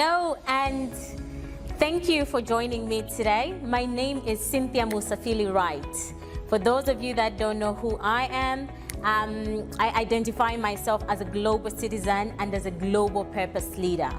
Hello and thank you for joining me today. My name is Cynthia Musafili Wright. For those of you that don't know who I am, I identify myself as a global citizen and as a global purpose leader.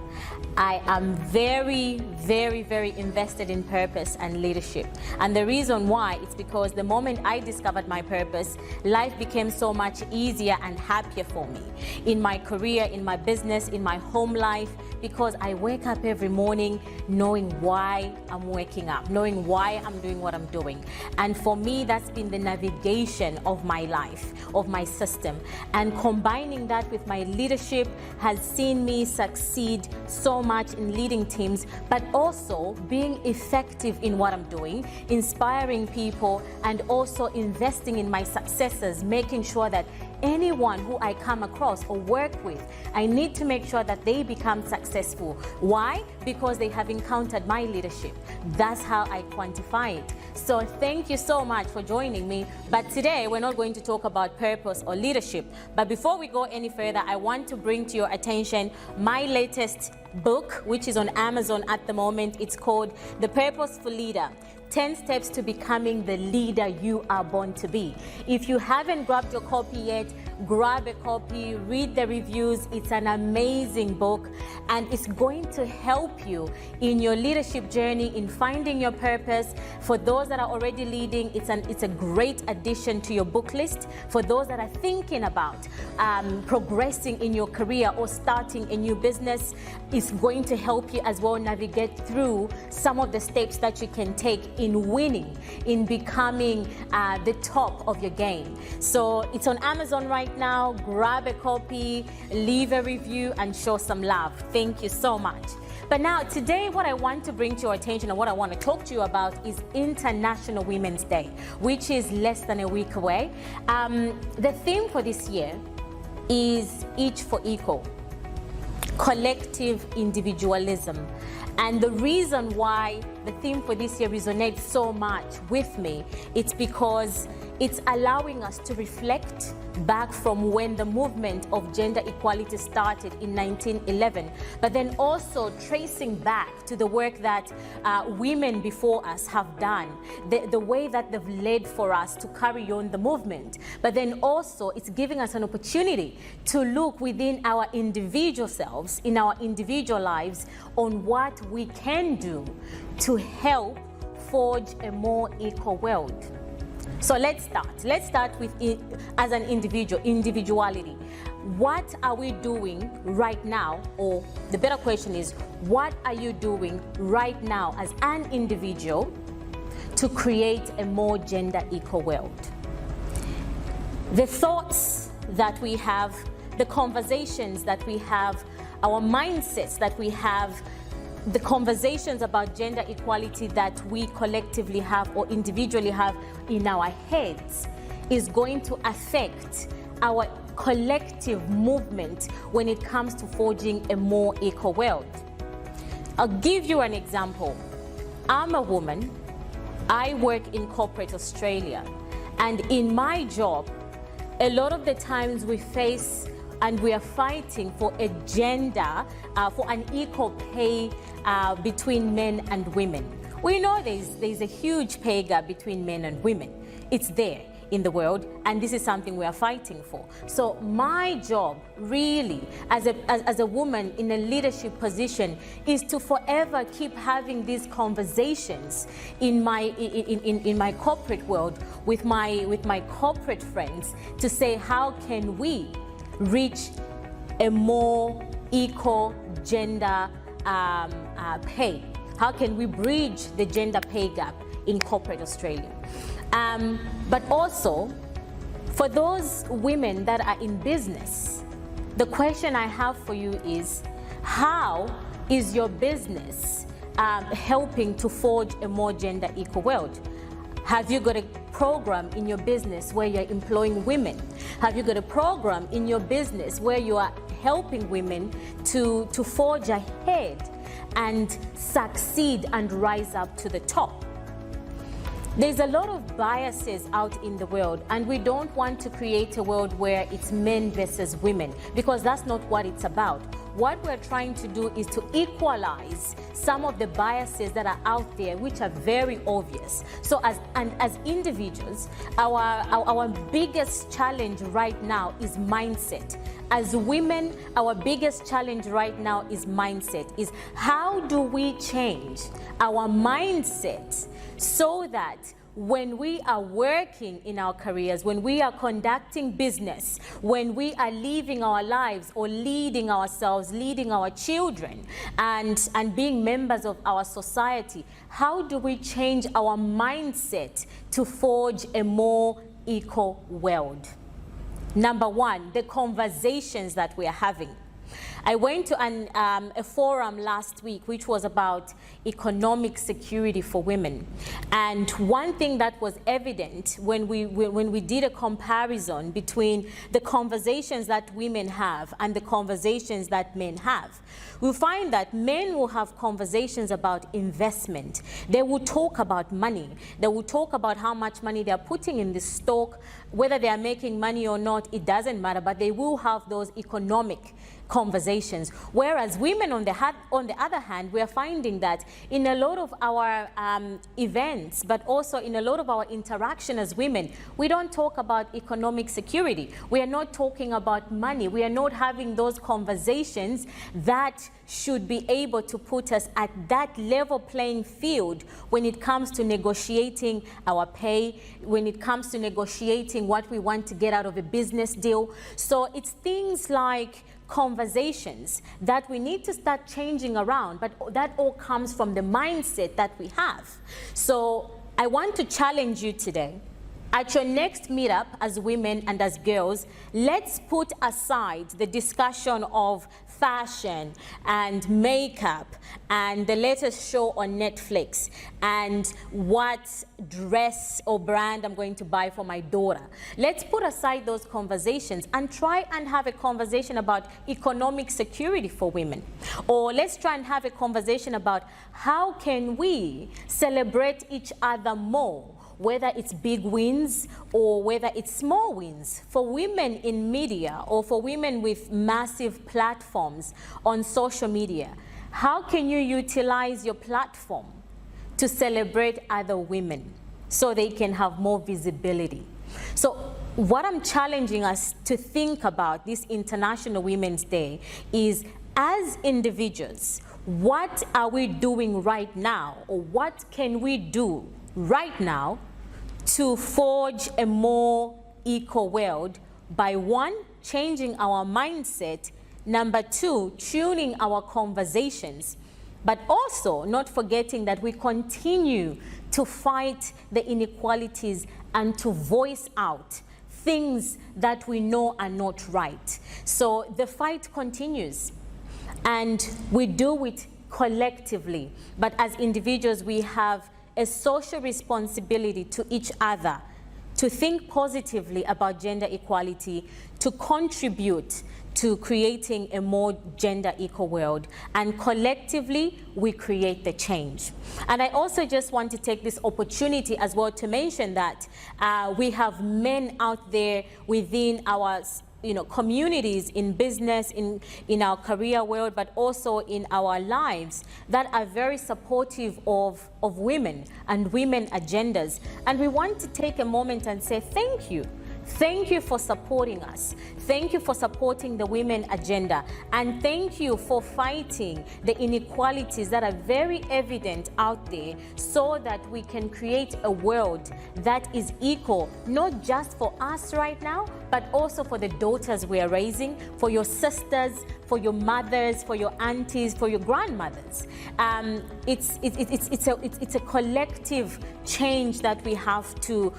I am very, very, very invested in purpose and leadership. And the reason why is because the moment I discovered my purpose, life became so much easier and happier for me. In my career, in my business, in my home life, because I wake up every morning knowing why I'm waking up, knowing why I'm doing what I'm doing. And for me, that's been the navigation of my life, of my system. And combining that with my leadership has seen me succeed so much in leading teams, but also being effective in what I'm doing, inspiring people, and also investing in my successors, making sure that anyone who I come across or work with, I need to make sure that they become successful. Why? Because they have encountered my leadership. That's how I quantify it. So thank you so much for joining me. But today we're not going to talk about purpose or leadership. But before we go any further, I want to bring to your attention my latest book, which is on Amazon at the moment. It's called The Purposeful Leader: 10 Steps to Becoming the Leader You Are Born to Be. If you haven't grabbed your copy yet, grab a copy, read the reviews. It's an amazing book and it's going to help you in your leadership journey, in finding your purpose. For those that are already leading, it's a great addition to your book list. For those that are thinking about progressing in your career or starting a new business, it's going to help you as well navigate through some of the steps that you can take in winning, in becoming the top of your game. So it's on Amazon right now. Grab a copy, leave a review, and show some love. Thank you so much. But now today, what I want to bring to your attention and what I want to talk to you about is International Women's Day, which is less than a week away. The theme for this year is Each for Equal, collective individualism. And the reason why the theme for this year resonates so much with me, it's because it's allowing us to reflect back from when the movement of gender equality started in 1911, but then also tracing back to the work that women before us have done, the way that they've led for us to carry on the movement. But then also it's giving us an opportunity to look within our individual selves, in our individual lives, on what we can do to help forge a more equal world. So let's start. Let's start with it as an individuality. What are we doing right now? Or the better question is, what are you doing right now as an individual to create a more gender equal world? The thoughts that we have, the conversations that we have, our mindsets that we have, the conversations about gender equality that we collectively have or individually have in our heads is going to affect our collective movement when it comes to forging a more equal world. I'll give you an example. I'm a woman. I work in corporate Australia, and in my job, a lot of the times we face and we are fighting for a gender, for an equal pay between men and women. We know there's a huge pay gap between men and women. It's there in the world, and this is something we are fighting for. So my job really as a woman in a leadership position is to forever keep having these conversations in my corporate world with my corporate friends to say, how can we reach a more equal gender pay? How can we bridge the gender pay gap in corporate Australia? But also, for those women that are in business, the question I have for you is, how is your business helping to forge a more gender equal world? Have you got a program in your business where you're employing women? Have you got a program in your business where you are helping women to forge ahead and succeed and rise up to the top? There's a lot of biases out in the world, and we don't want to create a world where it's men versus women, because that's not what it's about. what we're trying to do is to equalize some of the biases that are out there, which are very obvious. So as individuals, our biggest challenge right now is mindset. As women, our biggest challenge right now is mindset, is how do we change our mindset so that when we are working in our careers, when we are conducting business, when we are living our lives or leading ourselves, leading our children, and being members of our society, how do we change our mindset to forge a more equal world? Number one, the conversations that we are having. I went to a forum last week which was about economic security for women. And one thing that was evident when we did a comparison between the conversations that women have and the conversations that men have, we find that men will have conversations about investment. They will talk about money. They will talk about how much money they're putting in the stock, whether they are making money or not, it doesn't matter, but they will have those economic conversations. Whereas women, on the other hand, we are finding that in a lot of our events, but also in a lot of our interaction as women, we don't talk about economic security. We are not talking about money. We are not having those conversations that should be able to put us at that level playing field when it comes to negotiating our pay, when it comes to negotiating what we want to get out of a business deal. So it's things like conversations that we need to start changing around, but that all comes from the mindset that we have. So I want to challenge you today. At your next meetup as women and as girls, let's put aside the discussion of fashion and makeup and the latest show on Netflix and what dress or brand I'm going to buy for my daughter. Let's put aside those conversations and try and have a conversation about economic security for women. Or let's try and have a conversation about how can we celebrate each other more, whether it's big wins or whether it's small wins. For women in media or for women with massive platforms on social media, how can you utilize your platform to celebrate other women so they can have more visibility? So what I'm challenging us to think about this International Women's Day is, as individuals, what are we doing right now, or what can we do right now to forge a more equal world by, one, changing our mindset, number two, tuning our conversations, but also not forgetting that we continue to fight the inequalities and to voice out things that we know are not right. So the fight continues, and we do it collectively, but as individuals we have a social responsibility to each other to think positively about gender equality, to contribute to creating a more gender equal world, and collectively we create the change. And I also just want to take this opportunity as well to mention that we have men out there within our communities, in business, in our career world, but also in our lives, that are very supportive of women and women agendas. And we want to take a moment and say thank you. Thank you for supporting us. Thank you for supporting the women agenda. And thank you for fighting the inequalities that are very evident out there so that we can create a world that is equal, not just for us right now, but also for the daughters we are raising, for your sisters, for your mothers, for your aunties, for your grandmothers. It's a collective change that we have to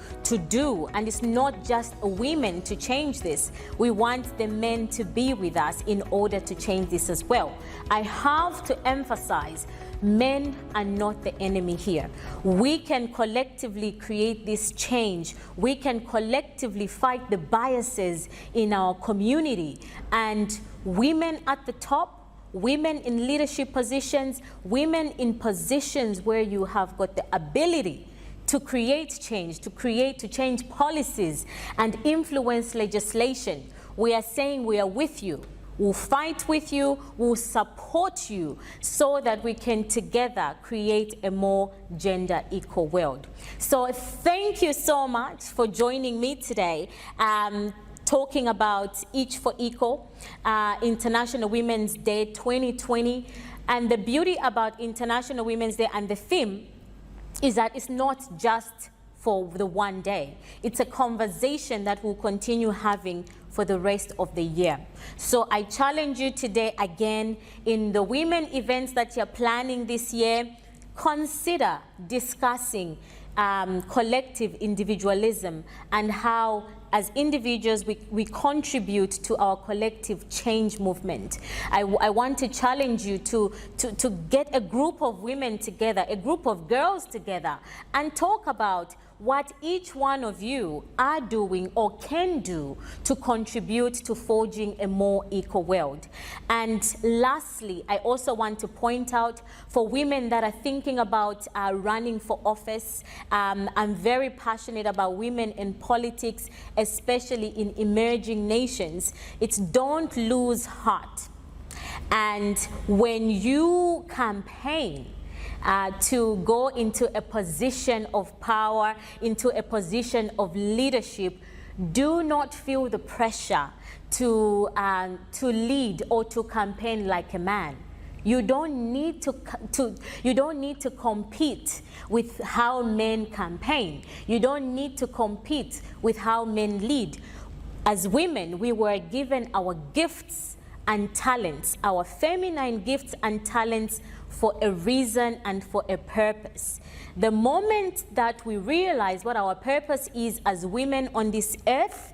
do, and it's not just women to change this. We want the men to be with us in order to change this as well. I have to emphasize, men are not the enemy here. We can collectively create this change. We can collectively fight the biases in our community. And women at the top, women in leadership positions, women in positions where you have got the ability to create change, to change policies and influence legislation. We are saying we are with you. We'll fight with you, we'll support you so that we can together create a more gender equal world. So thank you so much for joining me today. Talking about Each for Equal, International Women's Day 2020. And the beauty about International Women's Day and the theme is that it's not just for the one day. It's a conversation that we'll continue having for the rest of the year. So I challenge you today again, in the women events that you're planning this year, consider discussing collective individualism and how as individuals we contribute to our collective change movement. I want to challenge you to get a group of women together, a group of girls together, and talk about what each one of you are doing or can do to contribute to forging a more equal world. And lastly, I also want to point out for women that are thinking about running for office, I'm very passionate about women in politics, especially in emerging nations. It's don't lose heart. And when you campaign, to go into a position of power, into a position of leadership, do not feel the pressure to lead or to campaign like a man. You don't need to compete with how men campaign. You don't need to compete with how men lead. As women, we were given our gifts and talents, our feminine gifts and talents, for a reason and for a purpose. The moment that we realize what our purpose is as women on this earth,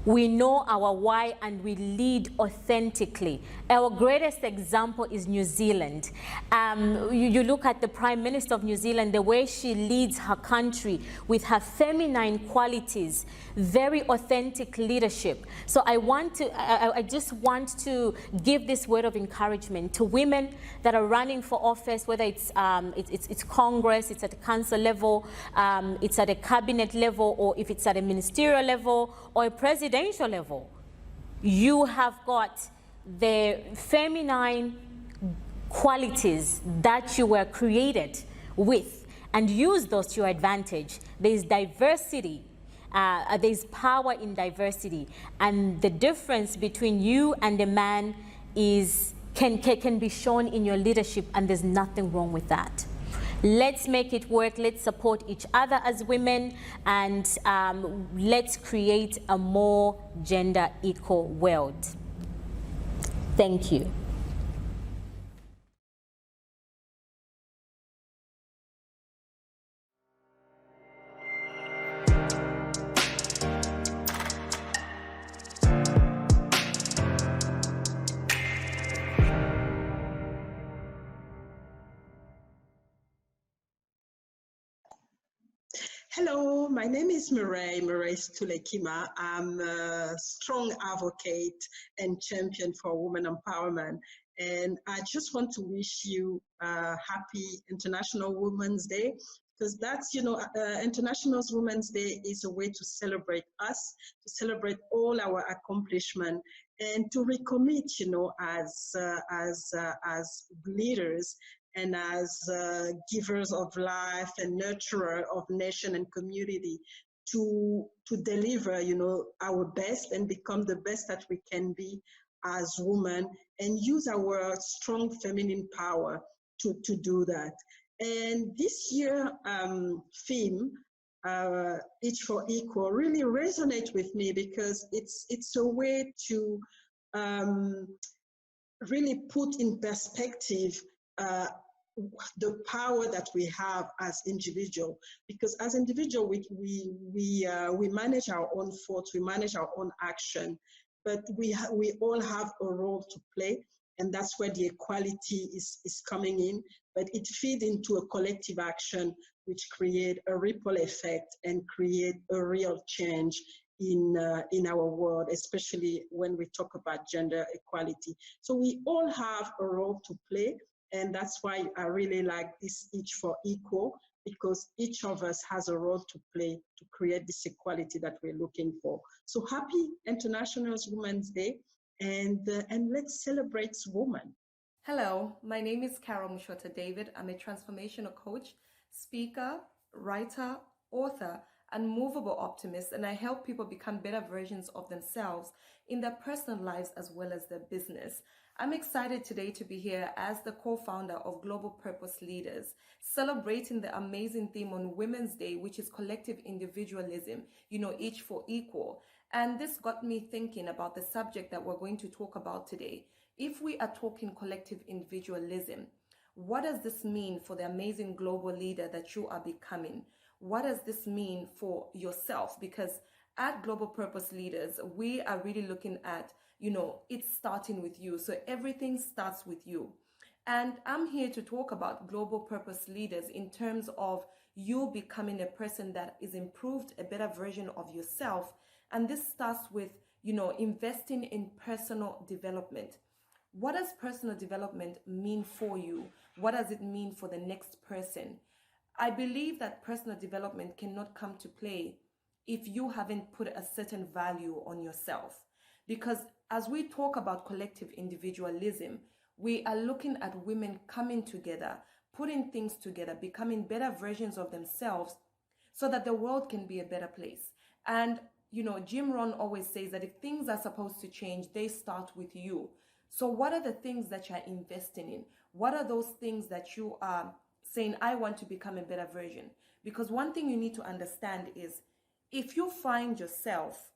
we know our why and we lead authentically. Our greatest example is New Zealand. You look at the Prime Minister of New Zealand, the way she leads her country with her feminine qualities, very authentic leadership. So I just want to give this word of encouragement to women that are running for office, whether it's Congress, it's at the council level, it's at a cabinet level, or if it's at a ministerial level or a presidential level. You have got the feminine qualities that you were created with, and use those to your advantage. There's diversity, there's power in diversity, and the difference between you and a man can be shown in your leadership, and there's nothing wrong with that. Let's make it work. Let's support each other as women, and let's create a more gender equal world. Thank you. Hello, my name is Mirelle, Toulekima. I'm a strong advocate and champion for women empowerment. And I just want to wish you a happy International Women's Day, because that's, International Women's Day is a way to celebrate us, to celebrate all our accomplishments, and to recommit, as leaders and as givers of life and nurturer of nation and community, to deliver, our best and become the best that we can be as women, and use our strong feminine power to do that. And this year theme, Each for Equal, really resonates with me, because it's a way to really put in perspective the power that we have as individuals, because as individuals we manage our own thoughts, we manage our own action, but we all have a role to play, and that's where the equality is coming in. But it feeds into a collective action, which create a ripple effect and create a real change in our world, especially when we talk about gender equality. So we all have a role to play. And that's why I really like this Each for Equal, because each of us has a role to play to create this equality that we're looking for. So happy International Women's Day. and let's celebrate women. Hello, my name is Carol Mushota David. I'm a transformational coach, speaker, writer, author, and movable optimist, and I help people become better versions of themselves in their personal lives as well as their business. I'm excited today to be here as the co-founder of Global Purpose Leaders, celebrating the amazing theme on Women's Day, which is collective individualism, each for equal. And this got me thinking about the subject that we're going to talk about today. If we are talking collective individualism, what does this mean for the amazing global leader that you are becoming? What does this mean for yourself? Because at Global Purpose Leaders, we are really looking at, it's starting with you. So everything starts with you. And I'm here to talk about Global Purpose Leaders in terms of you becoming a person that is improved, a better version of yourself. And this starts with, investing in personal development. What does personal development mean for you? What does it mean for the next person? I believe that personal development cannot come to play if you haven't put a certain value on yourself. Because as we talk about collective individualism, we are looking at women coming together, putting things together, becoming better versions of themselves so that the world can be a better place. And, Jim Rohn always says that if things are supposed to change, they start with you. So what are the things that you're investing in? What are those things that you are saying, I want to become a better version? Because one thing you need to understand is if you find yourself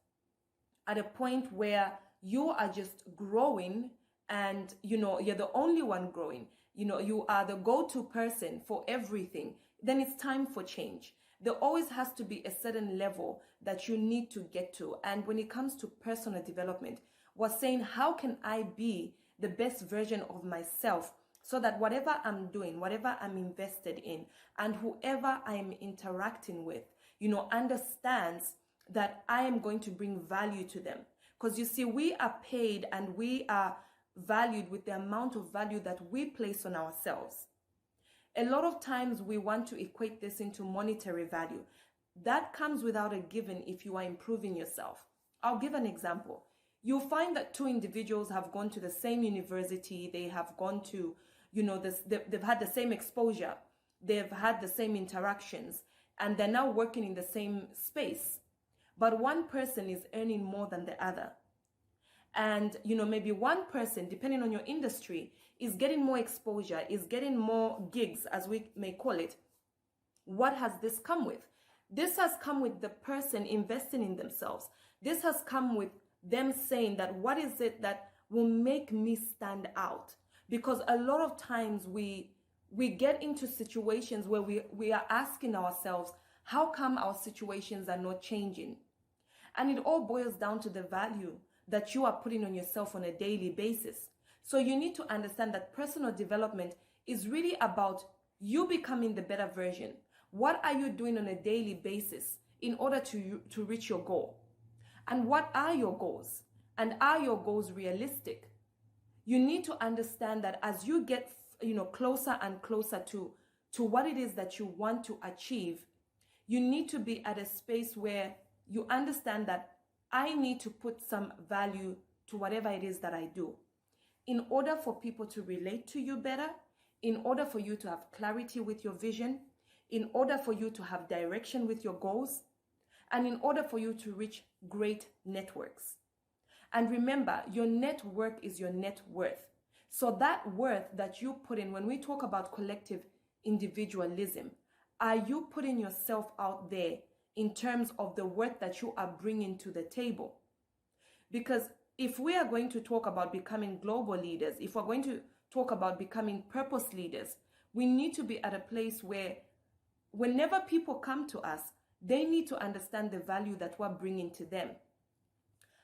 at a point where you are just growing and, you're the only one growing, you are the go-to person for everything, then it's time for change. There always has to be a certain level that you need to get to. And when it comes to personal development, was saying, how can I be the best version of myself so that whatever I'm doing, whatever I'm invested in, and whoever I'm interacting with, understands that I am going to bring value to them. Because you see, we are paid and we are valued with the amount of value that we place on ourselves. A lot of times we want to equate this into monetary value. That comes without a given if you are improving yourself. I'll give an example. You'll find that two individuals have gone to the same university, they have gone to, they've had the same exposure, they've had the same interactions, and they're now working in the same space. But one person is earning more than the other. And, maybe one person, depending on your industry, is getting more exposure, is getting more gigs, as we may call it. What has this come with? This has come with the person investing in themselves. This has come with them saying that what is it that will make me stand out? Because a lot of times we get into situations where we are asking ourselves, how come our situations are not changing? And it all boils down to the value that you are putting on yourself on a daily basis. So you need to understand that personal development is really about you becoming the better version. What are you doing on a daily basis in order to reach your goal? And what are your goals? And are your goals realistic? You need to understand that as you get, closer and closer to what it is that you want to achieve, you need to be at a space where you understand that I need to put some value to whatever it is that I do. In order for people to relate to you better, in order for you to have clarity with your vision, in order for you to have direction with your goals, and in order for you to reach great networks. And remember, your network is your net worth. So that worth that you put in, when we talk about collective individualism, are you putting yourself out there in terms of the worth that you are bringing to the table? Because if we are going to talk about becoming global leaders, if we're going to talk about becoming purpose leaders, we need to be at a place where whenever people come to us, they need to understand the value that we're bringing to them.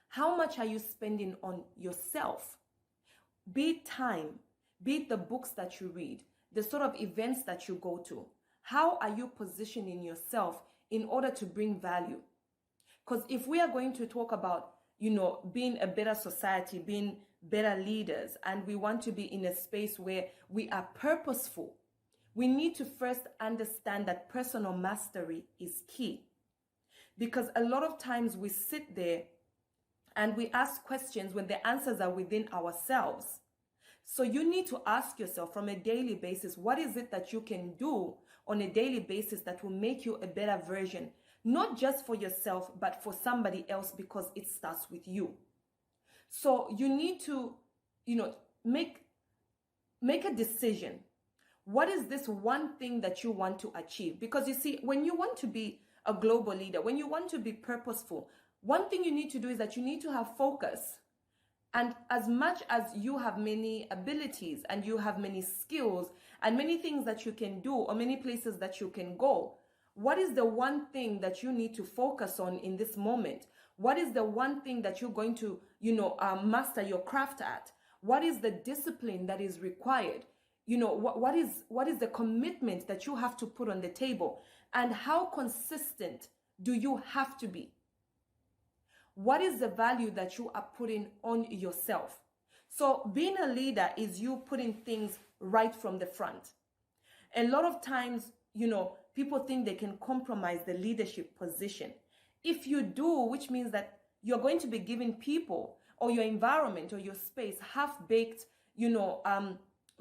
How much are you spending on yourself? Be it time, be it the books that you read, the sort of events that you go to. How are you positioning yourself in order to bring value? Because if we are going to talk about, being a better society, being better leaders, and we want to be in a space where we are purposeful, we need to first understand that personal mastery is key. Because a lot of times we sit there And we ask questions when the answers are within ourselves. So you need to ask yourself from a daily basis, what is it that you can do on a daily basis that will make you a better version, not just for yourself, but for somebody else, because it starts with you. So you need to, make a decision. What is this one thing that you want to achieve? Because you see, when you want to be a global leader, when you want to be purposeful, one thing you need to do is that you need to have focus. And as much as you have many abilities and you have many skills and many things that you can do or many places that you can go, what is the one thing that you need to focus on in this moment? What is the one thing that you're going to, master your craft at? What is the discipline that is required? What is the commitment that you have to put on the table? And how consistent do you have to be? What is the value that you are putting on yourself? So being a leader is you putting things right from the front. A lot of times, people think they can compromise the leadership position. If you do, which means that you're going to be giving people or your environment or your space half-baked,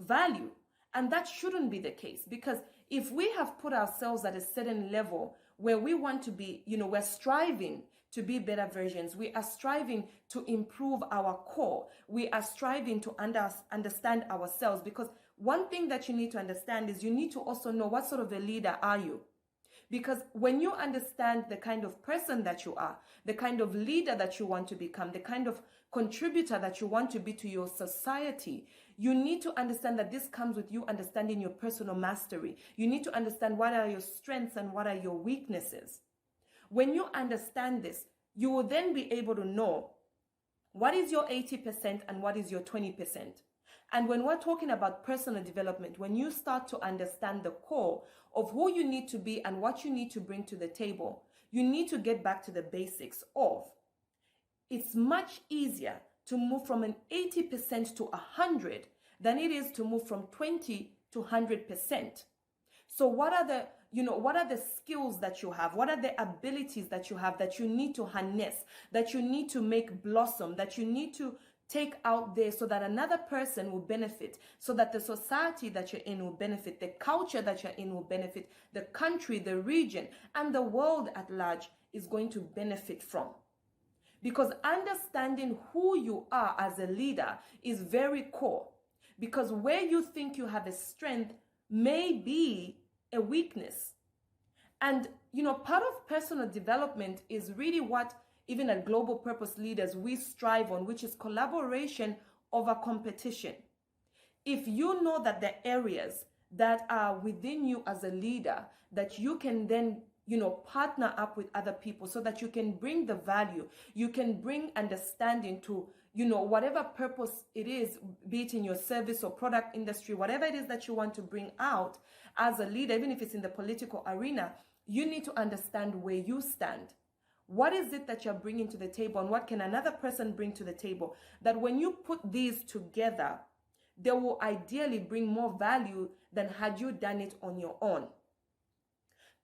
value. And that shouldn't be the case, because if we have put ourselves at a certain level where we want to be, we're striving to be better versions. We are striving to improve our core. We are striving to understand ourselves, because one thing that you need to understand is you need to also know what sort of a leader are you. Because when you understand the kind of person that you are, the kind of leader that you want to become, the kind of contributor that you want to be to your society, you need to understand that this comes with you understanding your personal mastery. You need to understand what are your strengths and what are your weaknesses. When you understand this, you will then be able to know what is your 80% and what is your 20%. And when we're talking about personal development, when you start to understand the core of who you need to be and what you need to bring to the table, you need to get back to the basics of, it's much easier to move from an 80% to 100 than it is to move from 20 to 100%. So what are the skills that you have? What are the abilities that you have that you need to harness, that you need to make blossom, that you need to take out there so that another person will benefit, so that the society that you're in will benefit, the culture that you're in will benefit, the country, the region, and the world at large is going to benefit from. Because understanding who you are as a leader is very core. Because where you think you have a strength may be a weakness. And, part of personal development is really what even at Global Purpose Leaders we strive on, which is collaboration over competition. If you know that the areas that are within you as a leader, that you can then partner up with other people so that you can bring the value, you can bring understanding to, whatever purpose it is, be it in your service or product industry, whatever it is that you want to bring out as a leader, even if it's in the political arena, you need to understand where you stand. What is it that you're bringing to the table, and what can another person bring to the table? That when you put these together, they will ideally bring more value than had you done it on your own.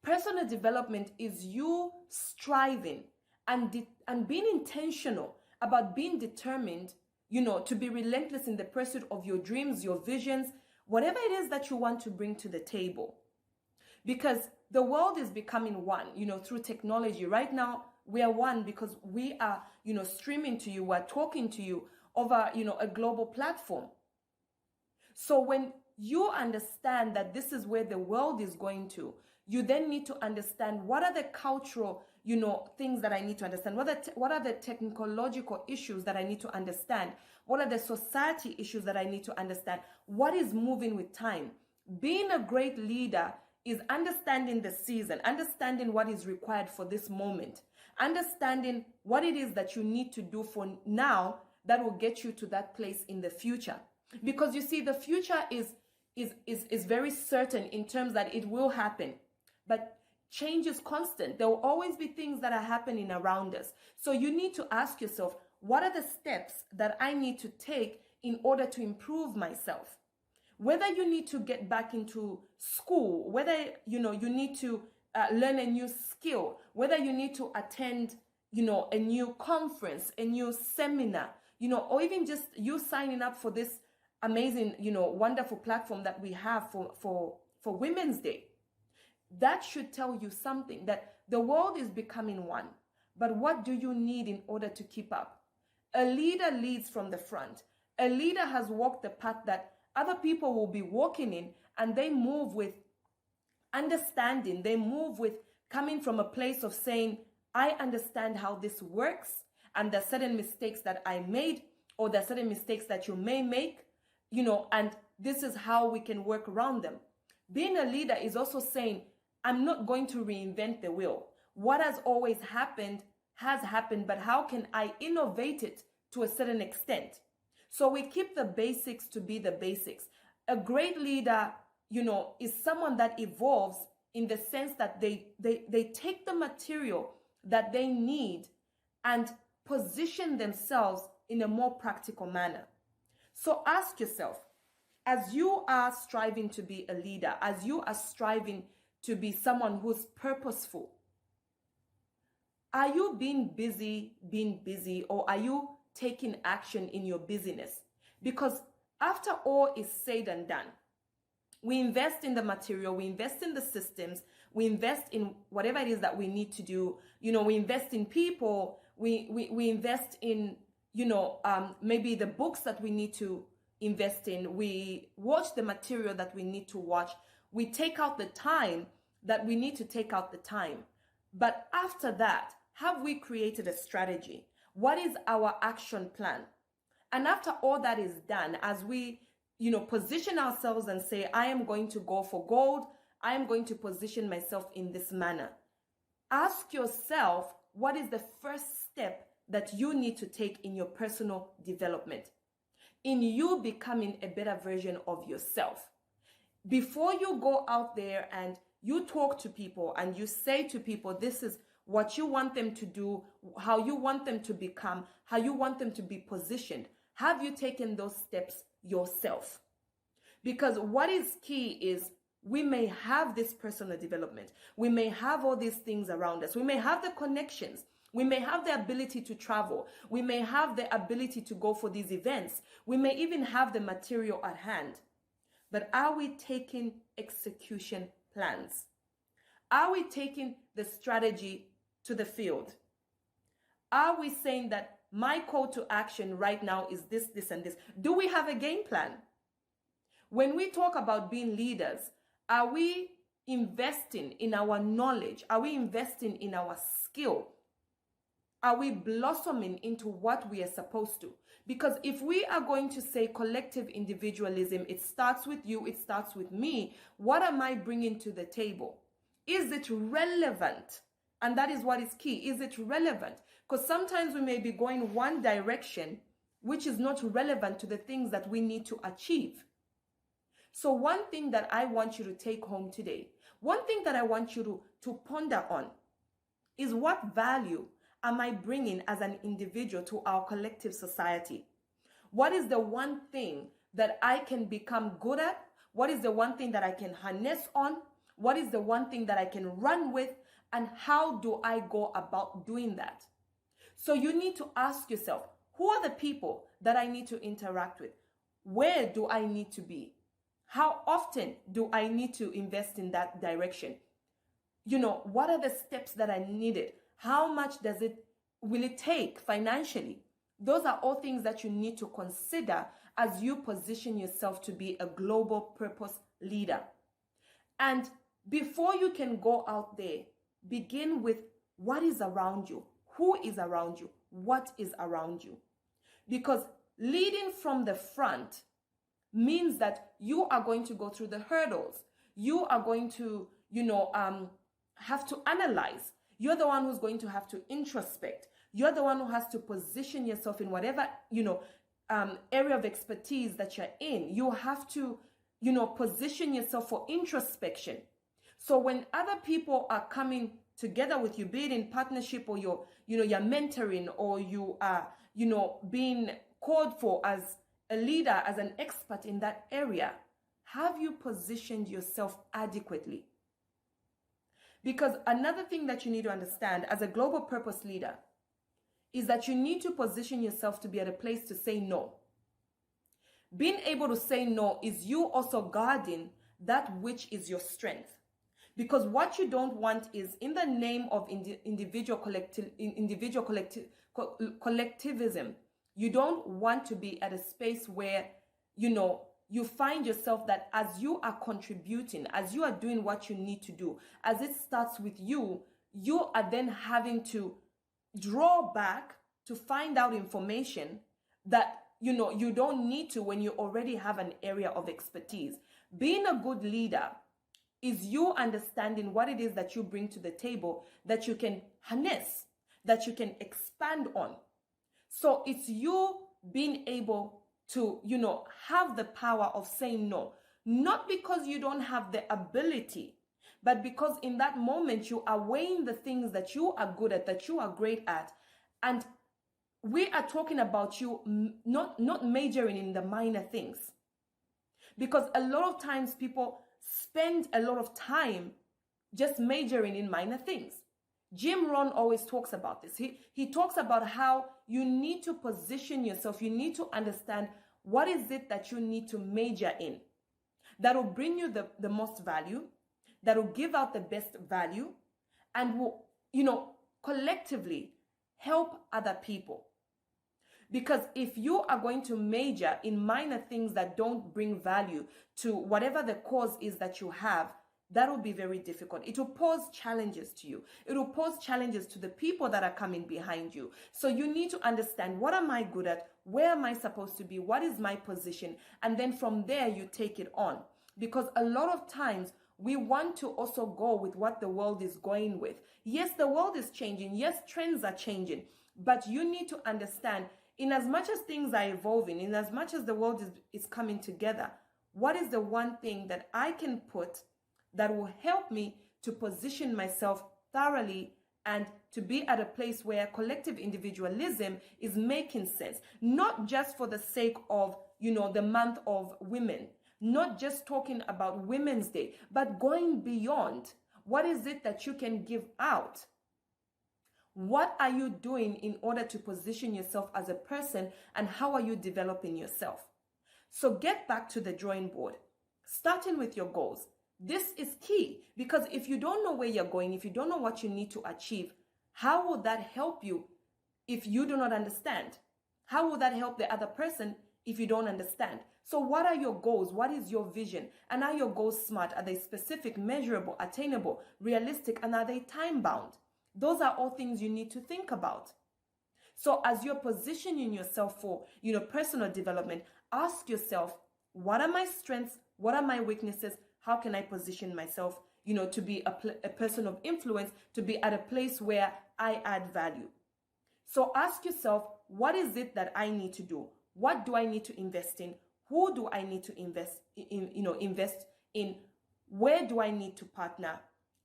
Personal development is you striving and being intentional about being determined, to be relentless in the pursuit of your dreams, your visions, whatever it is that you want to bring to the table. Because the world is becoming one, through technology. Right now, we are one because we are, streaming to you, we're talking to you over, a global platform. So when you understand that this is where the world is going to, you then need to understand what are the cultural, things that I need to understand. What are the technological issues that I need to understand? What are the society issues that I need to understand? What is moving with time? Being a great leader is understanding the season, understanding what is required for this moment, understanding what it is that you need to do for now that will get you to that place in the future. Because you see, the future is very certain in terms that it will happen, but change is constant. There will always be things that are happening around us. So you need to ask yourself, what are the steps that I need to take in order to improve myself? Whether you need to get back into school, whether you need to learn a new skill, whether you need to attend a new conference, a new seminar, or even just you signing up for this amazing, wonderful platform that we have for Women's Day. That should tell you something, that the world is becoming one. But what do you need in order to keep up? A leader leads from the front. A leader has walked the path that other people will be walking in, and they move with understanding. They move with coming from a place of saying, I understand how this works, and there are certain mistakes that I made, or there are certain mistakes that you may make, and this is how we can work around them. Being a leader is also saying, I'm not going to reinvent the wheel. What has always happened has happened, but how can I innovate it to a certain extent? So we keep the basics to be the basics. A great leader, is someone that evolves in the sense that they take the material that they need and position themselves in a more practical manner. So ask yourself, as you are striving to be a leader, as you are striving to be someone who's purposeful, are you being busy, or are you taking action in your busyness? Because after all is said and done, we invest in the material, we invest in the systems, we invest in whatever it is that we need to do. We invest in people, we invest in, maybe the books that we need to invest in. We watch the material that we need to watch. We take out the time that we need to take out the time. But after that, have we created a strategy? What is our action plan? And after all that is done, as we, position ourselves and say, I am going to go for gold, I am going to position myself in this manner. Ask yourself, what is the first step that you need to take in your personal development, in you becoming a better version of yourself? Before you go out there and you talk to people and you say to people, this is what you want them to do, how you want them to become, how you want them to be positioned, have you taken those steps yourself? Because what is key is, we may have this personal development, we may have all these things around us, we may have the connections, we may have the ability to travel, we may have the ability to go for these events, we may even have the material at hand. But are we taking execution plans? Are we taking the strategy to the field? Are we saying that my call to action right now is this, this, and this? Do we have a game plan? When we talk about being leaders, are we investing in our knowledge? Are we investing in our skill? Are we blossoming into what we are supposed to? Because if we are going to say collective individualism, it starts with you, it starts with me, what am I bringing to the table? Is it relevant? And that is what is key. Is it relevant? Because sometimes we may be going one direction, which is not relevant to the things that we need to achieve. So one thing that I want you to take home today, one thing that I want you to ponder on, is what value am I bringing as an individual to our collective society? What is the one thing that I can become good at? What is the one thing that I can harness on? What is the one thing that I can run with? And how do I go about doing that? So you need to ask yourself, who are the people that I need to interact with? Where do I need to be? How often do I need to invest in that direction? What are the steps that I needed? How much will it take financially? Those are all things that you need to consider as you position yourself to be a global purpose leader. And before you can go out there, begin with what is around you, who is around you, what is around you. Because leading from the front means that you are going to go through the hurdles. You are going to, have to analyze. You're the one who's going to have to introspect. You're the one who has to position yourself in whatever, area of expertise that you're in. You have to, position yourself for introspection. So when other people are coming together with you, be it in partnership or you're mentoring, or you are, being called for as a leader, as an expert in that area, have you positioned yourself adequately? Because another thing that you need to understand as a global purpose leader, is that you need to position yourself to be at a place to say no. Being able to say no is you also guarding that which is your strength. Because what you don't want is, in the name of collectivism, you don't want to be at a space where, you find yourself that as you are contributing, as you are doing what you need to do, as it starts with you, you are then having to draw back to find out information that you don't need to when you already have an area of expertise. Being a good leader is you understanding what it is that you bring to the table, that you can harness, that you can expand on. So it's you being able to, have the power of saying no, not because you don't have the ability, but because in that moment you are weighing the things that you are good at, that you are great at. And we are talking about you not majoring in the minor things. Because a lot of times people spend a lot of time just majoring in minor things. Jim Rohn always talks about this. He talks about how you need to position yourself. You need to understand what is it that you need to major in that will bring you the most value, that will give out the best value, and will, collectively help other people. Because if you are going to major in minor things that don't bring value to whatever the cause is that you have, that will be very difficult. It will pose challenges to you. It will pose challenges to the people that are coming behind you. So you need to understand, what am I good at? Where am I supposed to be? What is my position? And then from there, you take it on. Because a lot of times, we want to also go with what the world is going with. Yes, the world is changing. Yes, trends are changing. But you need to understand, in as much as things are evolving, in as much as the world is coming together, what is the one thing that I can put that will help me to position myself thoroughly and to be at a place where collective individualism is making sense, not just for the sake of, the month of women, not just talking about Women's Day, but going beyond. What is it that you can give out? What are you doing in order to position yourself as a person, and how are you developing yourself? So get back to the drawing board, starting with your goals. This is key, because if you don't know where you're going, if you don't know what you need to achieve, how will that help you if you do not understand? How will that help the other person if you don't understand? So what are your goals? What is your vision? And are your goals smart? Are they specific, measurable, attainable, realistic, and are they time-bound? Those are all things you need to think about. So as you're positioning yourself for, personal development, ask yourself, what are my strengths? What are my weaknesses? How can I position myself, to be a person of influence, to be at a place where I add value? So ask yourself, what is it that I need to do? What do I need to invest in? Who do I need to invest in? Where do I need to partner?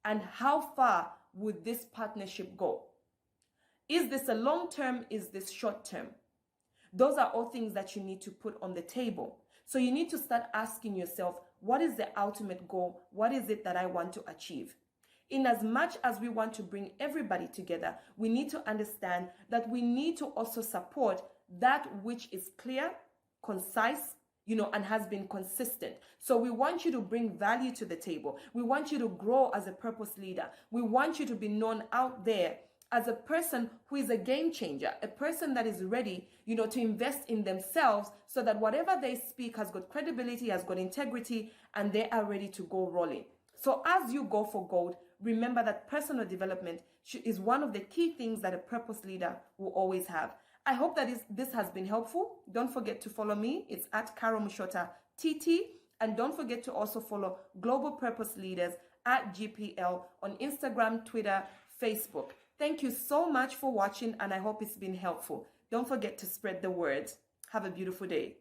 And how far would this partnership go? Is this a long term? Is this short term? Those are all things that you need to put on the table. So you need to start asking yourself, what is the ultimate goal? What is it that I want to achieve? In as much as we want to bring everybody together, we need to understand that we need to also support that which is clear, concise, and has been consistent. So we want you to bring value to the table. We want you to grow as a purpose leader. We want you to be known out there as a person who is a game changer, a person that is ready, to invest in themselves so that whatever they speak has got credibility, has got integrity, and they are ready to go rolling. So as you go for gold, remember that personal development is one of the key things that a purpose leader will always have. I hope that this has been helpful. Don't forget to follow me. It's at Mushota TT. And don't forget to also follow Global Purpose Leaders at GPL on Instagram, Twitter, Facebook. Thank you so much for watching, and I hope it's been helpful. Don't forget to spread the word. Have a beautiful day.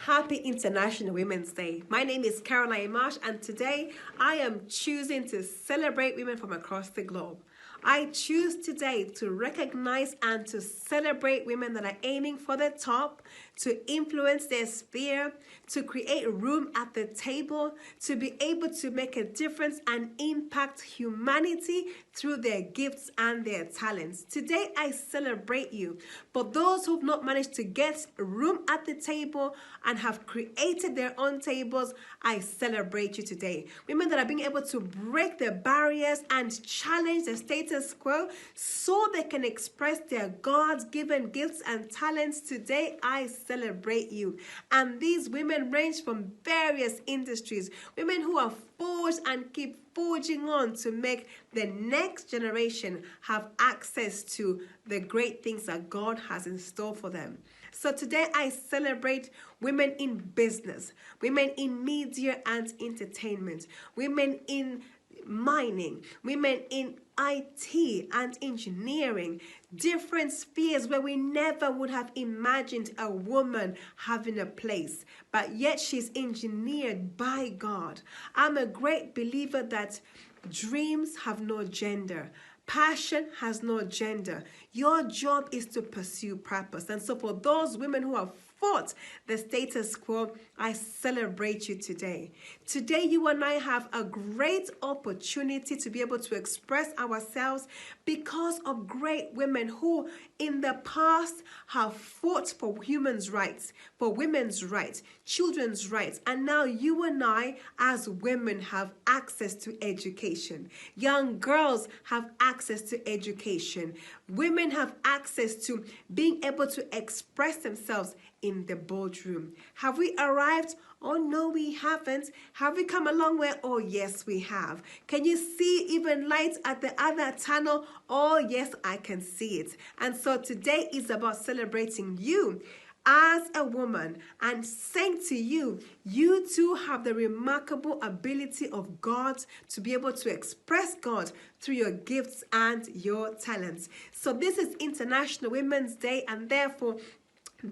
Happy International Women's Day. My name is Marsh, and today I am choosing to celebrate women from across the globe. I choose today to recognize and to celebrate women that are aiming for the top, to influence their sphere, to create room at the table, to be able to make a difference and impact humanity through their gifts and their talents. Today, I celebrate you. For those who've not managed to get room at the table and have created their own tables, I celebrate you today. Women that are being able to break the barriers and challenge the status quo so they can express their God-given gifts and talents. Today, I celebrate you. And these women range from various industries. Women who are forged and keep forging on to make the next generation have access to the great things that God has in store for them. So today I celebrate women in business, women in media and entertainment, women in mining, women in IT and engineering, different spheres where we never would have imagined a woman having a place, but yet she's engineered by God. I'm a great believer that dreams have no gender. Passion has no gender. Your job is to pursue purpose. And so for those women who have fought the status quo, I celebrate you today. Today, you and I have a great opportunity to be able to express ourselves because of great women who in the past have fought for human rights, for women's rights, children's rights, and now you and I as women have access to education. Young girls have access to education. Women have access to being able to express themselves in the boardroom. Have we arrived? Oh, no, we haven't. Have we come a long way? Oh, yes, we have. Can you see even light at the other tunnel? Oh, yes, I can see it. And so today is about celebrating you as a woman and saying to you, you too have the remarkable ability of God to be able to express God through your gifts and your talents. So this is International Women's Day, and therefore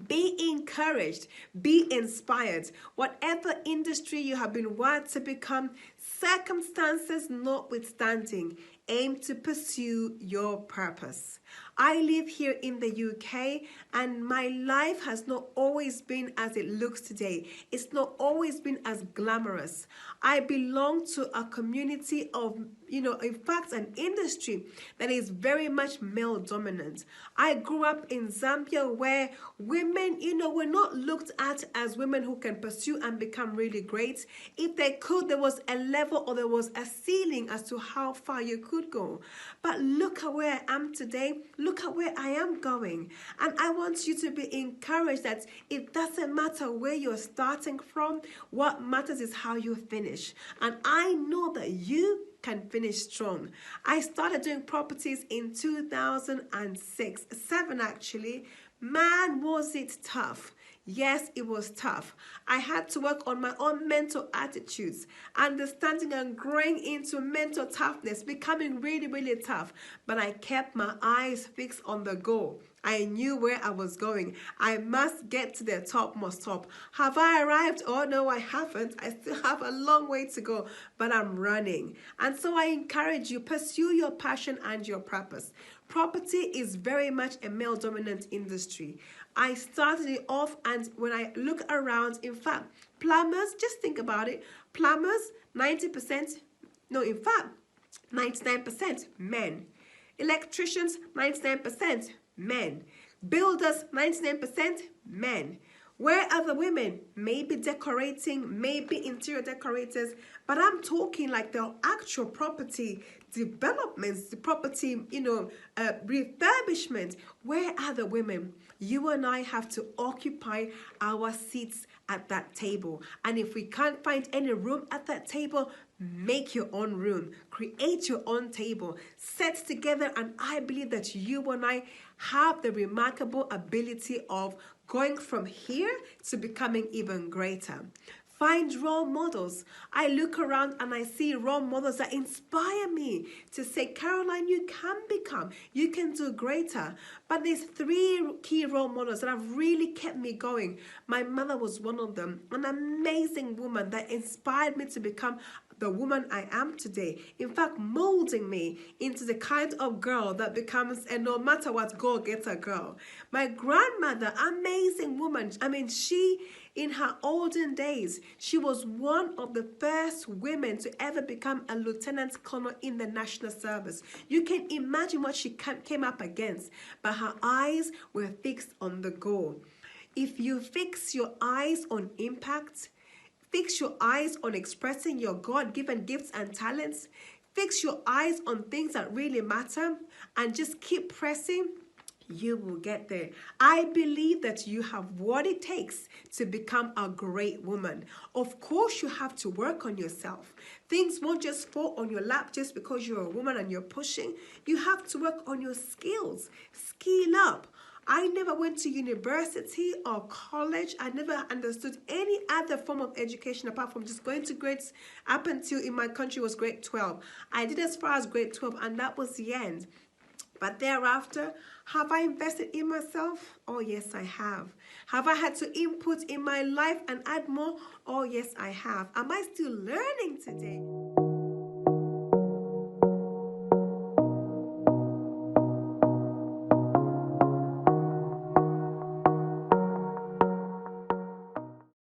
be encouraged, be inspired. Whatever industry you have been wired to become, circumstances notwithstanding, aim to pursue your purpose. I live here in the UK, and my life has not always been as it looks today. It's not always been as glamorous. I belong to a community of, in fact, an industry that is very much male dominant. I grew up in Zambia where women, were not looked at as women who can pursue and become really great. If they could, there was a level or there was a ceiling as to how far you could go. But look at where I am today. Look at where I am going. And I want you to be encouraged that it doesn't matter where you're starting from. What matters is how you finish. And I know that you can finish strong. I started doing properties in 2006, 7 actually. Man, was it tough. Yes, it was tough. I had to work on my own mental attitudes, understanding and growing into mental toughness, becoming really, really tough. But I kept my eyes fixed on the goal. I knew where I was going. I must get to the topmost top. Have I arrived? Oh, no, I haven't. I still have a long way to go, but I'm running. And so I encourage you, pursue your passion and your purpose. Property is very much a male-dominant industry. I started it off, and when I look around, in fact, plumbers, just think about it, plumbers, 99% men. Electricians, 99% men. Builders, 99% men. Where are the women? Maybe decorating, maybe interior decorators, but I'm talking like the actual property developments, the property, refurbishment. Where are the women? You and I have to occupy our seats at that table. And if we can't find any room at that table, make your own room, create your own table, set together, and I believe that you and I have the remarkable ability of going from here to becoming even greater. Find role models. I look around and I see role models that inspire me to say, Caroline, you can do greater. But there's 3 key role models that have really kept me going. My mother was one of them, an amazing woman that inspired me to become the woman I am today. In fact, molding me into the kind of girl that becomes, and no matter what, God gets a girl. My grandmother, amazing woman. I mean, she, in her olden days, she was one of the first women to ever become a lieutenant colonel in the national service. You can imagine what she came up against, but her eyes were fixed on the goal. If you fix your eyes on impact, fix your eyes on expressing your God-given gifts and talents, fix your eyes on things that really matter, and just keep pressing, you will get there. I believe that you have what it takes to become a great woman. Of course, you have to work on yourself. Things won't just fall on your lap just because you're a woman and you're pushing. You have to work on your skills. Skill up. I never went to university or college. I never understood any other form of education apart from just going to grades up until in my country was grade 12. I did as far as grade 12 and that was the end. But thereafter, have I invested in myself? Oh, yes, I have. Have I had to input in my life and add more? Oh, yes, I have. Am I still learning today?